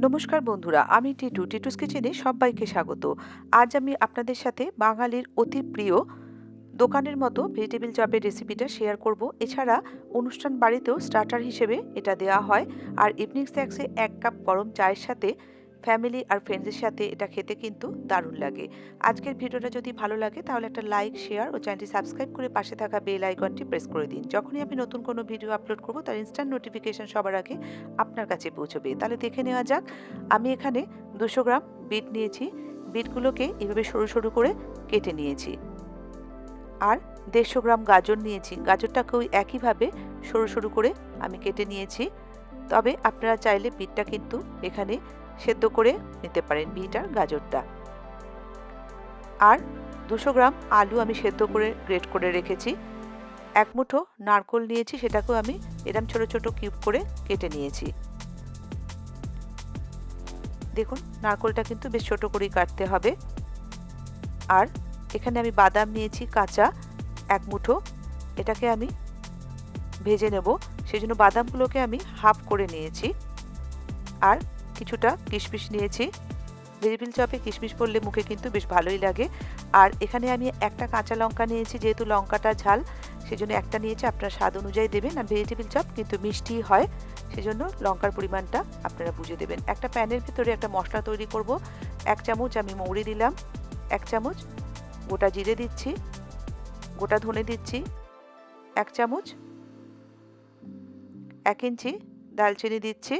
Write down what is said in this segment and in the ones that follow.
নমস্কার বন্ধুরা, আমি টিটুস কিচেনে সবাইকে স্বাগত। আজ আমি আপনাদের সাথে বাঙালির অতি প্রিয় দোকানের মতো ভেজিটেবিল চপের রেসিপিটা শেয়ার করব। এছাড়া অনুষ্ঠান বাড়িতেও স্টার্টার হিসেবে এটা দেওয়া হয়। আর ইভিনিং স্ন্যাক্সে 1 কাপ গরম চায়ের সাথে ফ্যামিলি আর ফ্রেন্ডসের সাথে এটা খেতে কিন্তু দারুণ লাগে। আজকের ভিডিওটা যদি ভালো লাগে তাহলে একটা লাইক, শেয়ার ও চ্যানেলটি সাবস্ক্রাইব করে পাশে থাকা বেল আইকনটি প্রেস করে দিন। যখনই আমি নতুন কোনো ভিডিও আপলোড করব তার ইনস্ট্যান্ট নোটিফিকেশন সবার আগে আপনার কাছে পৌঁছবে। তাহলে দেখে নেওয়া যাক। আমি এখানে 200 গ্রাম বিট নিয়েছি। বিটগুলোকে এভাবে সরু সরু করে কেটে নিয়েছি। আর 150 গ্রাম গাজর নিয়েছি। গাজরটাকেও একইভাবে সরু সরু করে আমি কেটে নিয়েছি। তবে আপনারা চাইলে বিটটা কিন্তু এখানে সেদ্ধ করে নিতে পারেন, বিট আর গাজরটা। আর 200 গ্রাম আলু আমি সেদ্ধ করে গ্রেট করে রেখেছি। 1 মুঠো নারকোল নিয়েছি, সেটাকেও আমি এরকম ছোট ছোট কিউব করে কেটে নিয়েছি। দেখুন, নারকোলটা কিন্তু বেশ ছোট করেই কাটতে হবে। আর এখানে আমি বাদাম নিয়েছি কাঁচা 1 মুঠো, এটাকে আমি ভেজে নেব, সেজন্য বাদামগুলোকে আমি হাফ করে নিয়েছি। আর কিছুটা কিশমিশ নিয়েছি। ভেজিটেবিল চপে কিশমিশ পড়লে মুখে কিন্তু বেশ ভালোই লাগে। আর এখানে আমি একটা কাঁচা লঙ্কা নিয়েছি, যেহেতু লঙ্কাটা ঝাল সেজন্য একটা নিয়েছি, আপনার স্বাদ অনুযায়ী দেবেন। আর ভেজিটেবিল চপ কিন্তু মিষ্টি হয়, সেজন্য লঙ্কার পরিমাণটা আপনারা বুঝে দেবেন। একটা প্যানের ভিতরে একটা মশলা তৈরি করব। 1 চামচ আমি মৌরি দিলাম, 1 চামচ গোটা জিরে দিচ্ছি, গোটা ধনে দিচ্ছি 1 চামচ, 1 ইঞ্চি দালচিনি দিচ্ছি,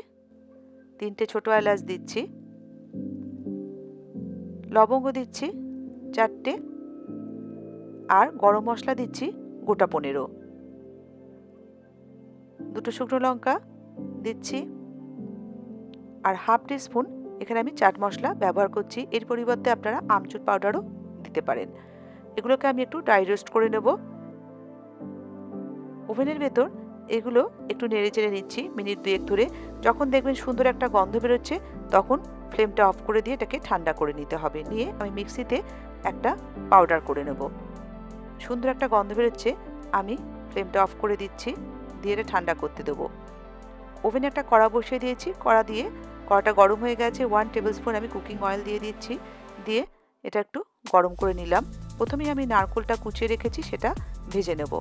3টে ছোট এলাচ দিচ্ছি, লবঙ্গ দিচ্ছি 4টে, আর গরম মশলা দিচ্ছি গোটা 15, 2টো শুকনো লঙ্কা দিচ্ছি, আর হাফ টিস্পুন এখানে আমি চাট মশলা ব্যবহার করছি। এর পরিবর্তে আপনারা আমচুর পাউডারও দিতে পারেন। এগুলোকে আমি একটু ড্রাই রোস্ট করে নেব। ওভেনের ভেতর এগুলো একটু নেড়ে চেড়ে নিচ্ছি মিনিট 2 ধরে। যখন দেখবেন সুন্দর একটা গন্ধ বেরোচ্ছে তখন ফ্লেমটা অফ করে দিয়ে এটাকে ঠান্ডা করে নিতে হবে। নিয়ে আমি মিক্সিতে একটা পাউডার করে নেব। সুন্দর একটা গন্ধ বেরোচ্ছে, আমি ফ্লেমটা অফ করে দিচ্ছি, দিয়ে এটা ঠান্ডা করতে দেবো। ওভেনে একটা কড়া বসিয়ে দিয়েছি, কড়া দিয়ে কড়াটা গরম হয়ে গেছে। 1 টেবিল স্পুন আমি কুকিং অয়েল দিয়ে দিচ্ছি, দিয়ে এটা একটু গরম করে নিলাম। প্রথমেই আমি নারকেলটা কুচিয়ে রেখেছি, সেটা ভেজে নেব।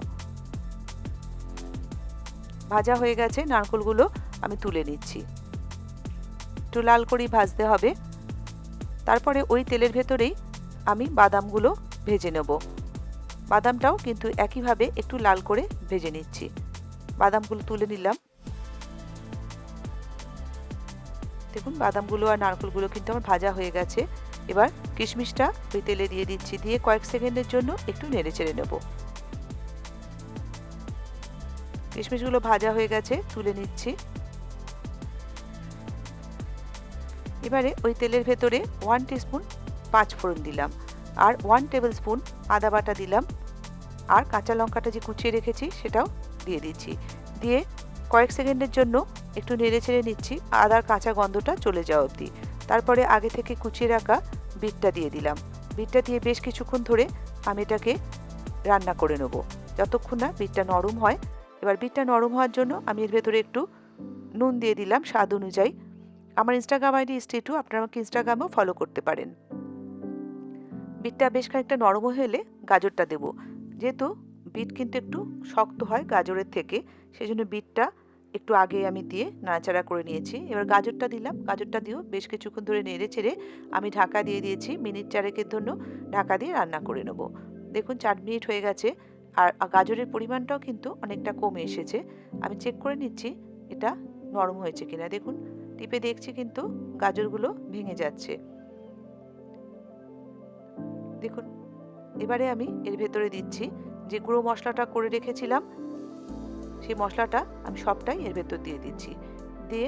ভাজা হয়ে গেছে, নারকেলগুলো আমি তুলে নিচ্ছি। একটু লাল করেই ভাজতে হবে। তারপরে ওই তেলের ভেতরেই আমি বাদামগুলো ভেজে নেব। বাদামটাও কিন্তু একইভাবে একটু লাল করে ভেজে নিচ্ছি। বাদামগুলো তুলে নিলাম। দেখুন, বাদামগুলো আর নারকেলগুলো কিন্তু আমার ভাজা হয়ে গেছে। এবার কিশমিশটা ওই তেলে দিয়ে দিচ্ছি, দিয়ে কয়েক সেকেন্ডের জন্য একটু নেড়ে চেড়ে নেব। কিশমিশগুলো ভাজা হয়ে গেছে, তুলে নিচ্ছি। এবারে ওই তেলের ভেতরে 1 টিস্পুন 5 ফোড়ন দিলাম, আর 1 টেবিল স্পুন আদা বাটা দিলাম, আর কাঁচা লঙ্কাটা যে কুচিয়ে রেখেছি সেটাও দিয়ে দিচ্ছি। দিয়ে কয়েক সেকেন্ডের জন্য একটু নেড়ে ছেড়ে নিচ্ছি, আদার কাঁচা গন্ধটা চলে যাওয়া অবধি। তারপরে আগে থেকে কুচিয়ে রাখা বিটটা দিয়ে দিলাম। বিটটা দিয়ে বেশ কিছুক্ষণ ধরে আমি এটাকে রান্না করে নেব, যতক্ষণ না বিটটা নরম হয়। এবার বিটটা নরম হওয়ার জন্য আমি এর ভেতরে একটু নুন দিয়ে দিলাম স্বাদ অনুযায়ী। আমার ইনস্টাগ্রাম আইডি স্টেটু, আপনারা আমাকে ইনস্টাগ্রামেও ফলো করতে পারেন। বিটটা বেশ খানিকটা নরম হলে গাজরটা দেব। যেহেতু বিট কিন্তু একটু শক্ত হয় গাজরের থেকে, সেজন্য বিটটা একটু আগে আমি দিয়ে নাড়াচাড়া করে নিয়েছি। এবার গাজরটা দিলাম, গাজরটা দিয়েও বেশ কিছুক্ষণ ধরে নেড়ে চেড়ে আমি ঢাকা দিয়ে দিয়েছি। মিনিট 4 জন্য ঢাকা দিয়ে রান্না করে নেব। দেখুন 4 মিনিট হয়ে গেছে, আর গাজরের পরিমাণটাও কিন্তু অনেকটা কমে এসেছে। আমি চেক করে নিচ্ছি এটা নরম হয়েছে কিনা। দেখুন, টিপে দেখছি কিন্তু গাজরগুলো ভেঙে যাচ্ছে। দেখুন, এবারে আমি এর ভেতরে দিচ্ছি যে গুঁড়ো মশলাটা করে রেখেছিলাম, সেই মশলাটা আমি সবটাই এর ভেতর দিয়ে দিচ্ছি। দিয়ে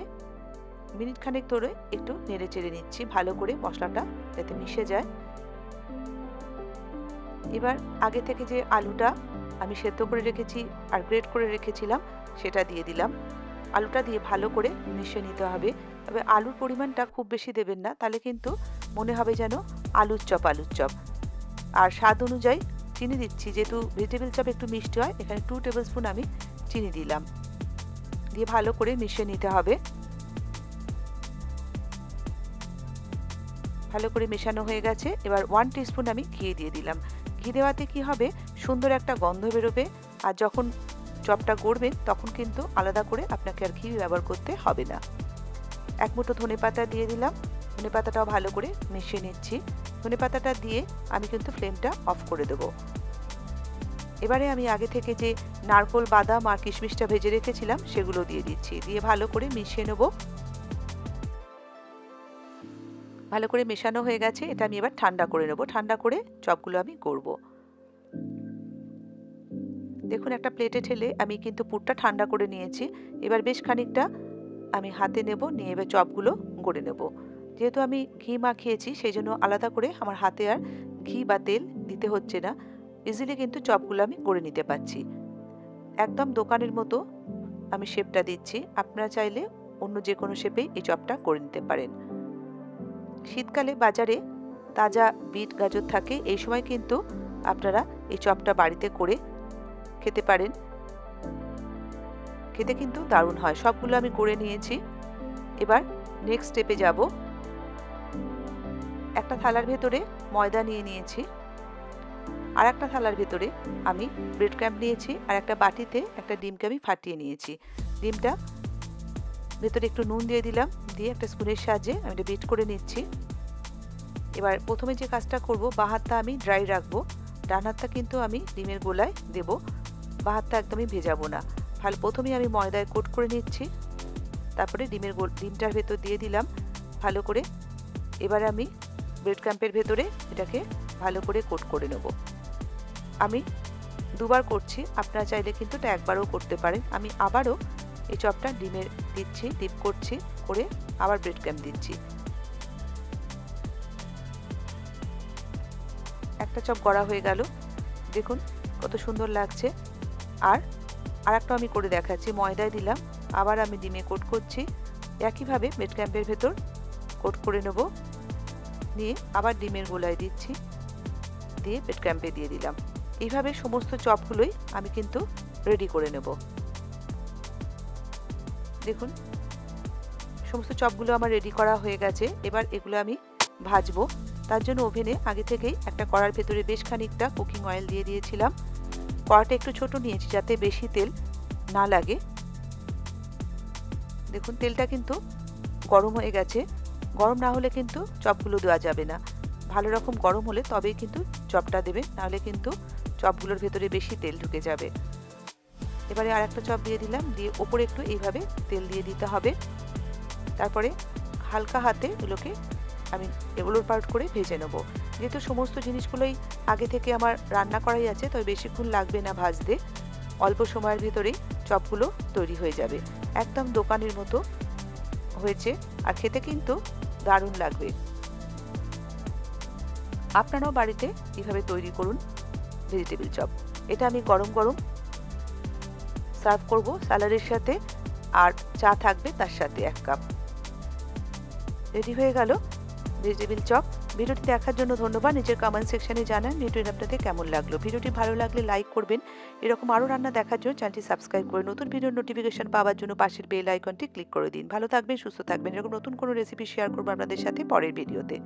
মিনিট খানেক ধরে একটু নেড়ে চেড়ে নিচ্ছি ভালো করে, মশলাটা যাতে মিশে যায়। এবার আগে থেকে যে আলুটা আমি সেদ্ধ করে রেখেছি আর গ্রেট করে রেখেছিলাম সেটা দিয়ে দিলাম। আলুটা দিয়ে ভালো করে মিশিয়ে নিতে হবে। তবে আলুর পরিমাণটা খুব বেশি দেবেন না, তাহলে কিন্তু মনে হবে যেন আলুর চপ। আর স্বাদ অনুযায়ী চিনি দিচ্ছি, যেহেতু ভেজিটেবিল চপ একটু মিষ্টি হয়, এখানে 2 টেবিল স্পুন আমি চিনি দিলাম। দিয়ে ভালো করে মিশিয়ে নিতে হবে। ভালো করে মেশানো হয়ে গেছে। এবার 1 টিস্পুন আমি ঘি দিয়ে দিলাম। ঘি দেওয়াতে কি হবে, সুন্দর একটা গন্ধ বেরোবে। আর যখন চপটা গড়বেন তখন কিন্তু আলাদা করে আপনাকে আর ঘি ব্যবহার করতে হবে না। 1 মুঠো ধনেপাতা দিয়ে দিলাম। ধনেপাতাটাও ভালো করে মিশিয়ে নিচ্ছি। ধনেপাতাটা দিয়ে আমি কিন্তু ফ্লেমটা অফ করে দেবো। এবারে আমি আগে থেকে যে নারকোল, বাদাম আর কিশমিশটা ভেজে রেখেছিলাম সেগুলো দিয়ে দিচ্ছি। দিয়ে ভালো করে মিশিয়ে নেব। ভালো করে মেশানো হয়ে গেছে। এটা আমি এবার ঠান্ডা করে নেব। ঠান্ডা করে চপগুলো আমি গড়ব। দেখুন, একটা প্লেটে ঢেলে আমি কিন্তু পুরটা ঠান্ডা করে নিয়েছি। এবার বেশ খানিকটা আমি হাতে নেব, নিয়ে এবার চপগুলো গড়ে নেব। যেহেতু আমি ঘি মাখিয়েছি সেই জন্য আলাদা করে আমার হাতে আর ঘি বা তেল দিতে হচ্ছে না। ইজিলি কিন্তু চপগুলো আমি গড়ে নিতে পারছি। একদম দোকানের মতো আমি শেপটা দিচ্ছি। আপনারা চাইলে অন্য যে কোনো শেপেই এই চপটা করে নিতে পারেন। শীতকালে বাজারে তাজা বিট গাজর থাকে, এই সময় কিন্তু আপনারা এই চপটা বাড়িতে করে খেতে পারেন। খেতে কিন্তু দারুণ হয়। সবগুলো আমি করে নিয়েছি। এবার নেক্সট স্টেপে যাব। একটা থালার ভেতরে ময়দা নিয়ে নিয়েছি। আর একটা থালার ভেতরে আমি ব্রেড ক্রাম্ব নিয়েছি। আর একটা বাটিতে একটা ডিমকে আমি ফাটিয়ে নিয়েছি। ডিমটা ভেতরে একটু নুন দিয়ে দিলাম, দিয়ে একটা স্পুনের সাহায্যে আমি এটা বিট করে নিচ্ছি। এবার প্রথমে যে কাজটা করব, বাঁ হাতটা আমি ড্রাই রাখবো, ডান হাতটা কিন্তু আমি ডিমের গোলায় দেব। বাঁ হাতটা একদমই ভেজাবো না। ভালো প্রথমেই আমি ময়দায় কোট করে নিচ্ছি, তারপরে ডিমটার ভেতর দিয়ে দিলাম ভালো করে। এবারে আমি ব্রেড ক্রাম্পের ভেতরে এটাকে ভালো করে কোট করে নেব। আমি দুবার করছি, আপনারা চাইলে কিন্তু এটা একবারও করতে পারেন। আমি আবারও এই চপটা ডিমের দিচ্ছি, ডিপ করছি, করে আবার ব্রেড ক্রাম্প দিচ্ছি। একটা চপ গড়া হয়ে গেল। দেখুন কত সুন্দর লাগছে। আর একটা আমি করে দেখাচ্ছি। ময়দায় দিলাম, আবার আমি ডিমে কোট করছি, একইভাবে ব্রেড ক্রাম্পের ভেতর কোট করে নেব, নিয়ে আবার ডিমের গোলায় দিচ্ছি, দিয়ে ব্রেড ক্রাম্পে দিয়ে দিলাম। এইভাবে সমস্ত চপগুলোই আমি কিন্তু রেডি করে নেব। দেখুন সমস্ত চপগুলো আমার রেডি করা হয়ে গেছে। এবার এগুলো আমি ভাজবো। তার জন্য ওভেনে আগে থেকেই একটা কড়ার ভেতরে বেশ খানিকটা কুকিং অয়েল দিয়ে দিয়েছিলাম। কড়াটা একটু ছোট নিয়েছি যাতে বেশি তেল না লাগে। দেখুন তেলটা কিন্তু গরম হয়ে গেছে। গরম না হলে কিন্তু চপগুলো দেওয়া যাবে না। ভালো রকম গরম হলে তবেই কিন্তু চপটা দেবে, নাহলে কিন্তু চপগুলোর ভেতরে বেশি তেল ঢুকে যাবে। এবারে আর একটা চপ দিয়ে দিলাম, দিয়ে ওপরে একটু এইভাবে তেল দিয়ে দিতে হবে। তারপরে হালকা হাতে এগুলোকে আমি এগুলোর পাল্ট করে ভেজে নেব। যেহেতু সমস্ত জিনিসগুলোই আগে থেকে আমার রান্না করাই আছে, তবে বেশিক্ষণ লাগবে না ভাজতে। অল্প সময়ের ভেতরেই চপগুলো তৈরি হয়ে যাবে। একদম দোকানের মতো হয়েছে, আর খেতে কিন্তু দারুণ লাগবে। আপনারাও বাড়িতে এইভাবে তৈরি করুন ভেজিটেবিল চপ। এটা আমি গরম গরম সার্ভ করব স্যালাডের সাথে, আর চা থাকবে তার সাথে 1 কাপ। রেডি হয়ে গেল ভেজিটেবিল চপ। ভিডিওটি দেখার জন্য ধন্যবাদ। নিজের কমেন্ট সেকশনে জানান ভিডিওটি আপনাদের কেমন লাগলো। ভিডিওটি ভালো লাগলে লাইক করবেন। এরকম আরও রান্না দেখার জন্য চ্যানেলটি সাবস্ক্রাইব করে নতুন ভিডিওর নোটিফিকেশন পাওয়ার জন্য পাশের বেল আইকনটি ক্লিক করে দিন। ভালো থাকবেন, সুস্থ থাকবেন। এরকম নতুন কোনো রেসিপি শেয়ার করবো আপনাদের সাথে পরের ভিডিওতে।